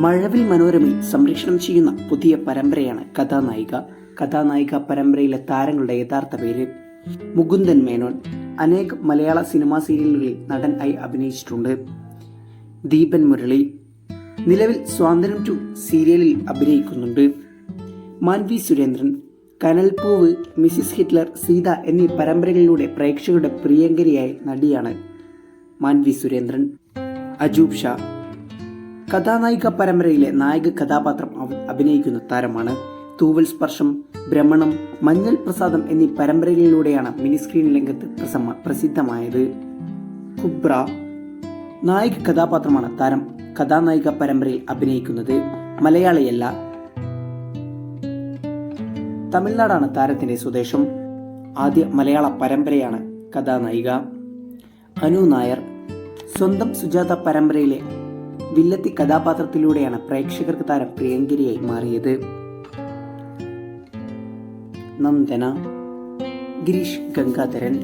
മഴവിൽ മനോരമയിൽ സംരക്ഷണം ചെയ്യുന്ന പുതിയ പരമ്പരയാണ് കഥാനായിക. കഥാനായിക പരമ്പരയിലെ താരങ്ങളുടെ യഥാർത്ഥ പേര് മുകുന്ദൻ മേനോൻ. അനേകം മലയാള സിനിമാ സീരിയലുകളിൽ നടൻ ആയി അഭിനയിച്ചിട്ടുണ്ട്. ദീപൻ മുരളി നിലവിൽ സ്വാതന്ത്ര്യം 2 സീരിയലിൽ അഭിനയിക്കുന്നുണ്ട്. മാൻവി സുരേന്ദ്രൻ കനൽപ്പൂവ്, മിസിസ് ഹിറ്റ്ലർ, സീത എന്നീ പരമ്പരകളിലൂടെ പ്രേക്ഷകരുടെ പ്രിയങ്കരിയായ നടിയാണ് മാൻവി സുരേന്ദ്രൻ. അജൂബ് ഷാ കഥാനായിക പരമ്പരയിലെ നായക കഥാപാത്രം അഭിനയിക്കുന്ന താരമാണ്. തൂവൽ സ്പർശം, ഭ്രമണം, മഞ്ഞൾ പ്രസാദം എന്നീ പരമ്പരകളിലൂടെയാണ് മിനി സ്ക്രീൻ രംഗത്ത് പ്രസിദ്ധമായത്. കുബ്ര നായക കഥാപാത്രമാണ് താരം കഥാനായിക പരമ്പരയിൽ അഭിനയിക്കുന്നത്. മലയാളിയല്ല, തമിഴ്നാടാണ് താരത്തിന്റെ സ്വദേശം. ആദ്യ മലയാള പരമ്പരയാണ് കഥാനായിക. അനു നായർ സ്വന്തം സുജാത പരമ്പരയിലെ വില്ലത്തി കഥാപാത്രത്തിലൂടെയാണ് പ്രേക്ഷകർക്ക് താരം പ്രിയങ്കരിയായി മാറിയത്. നന്ദന ഗിരീഷ് ഗംഗാധരൻ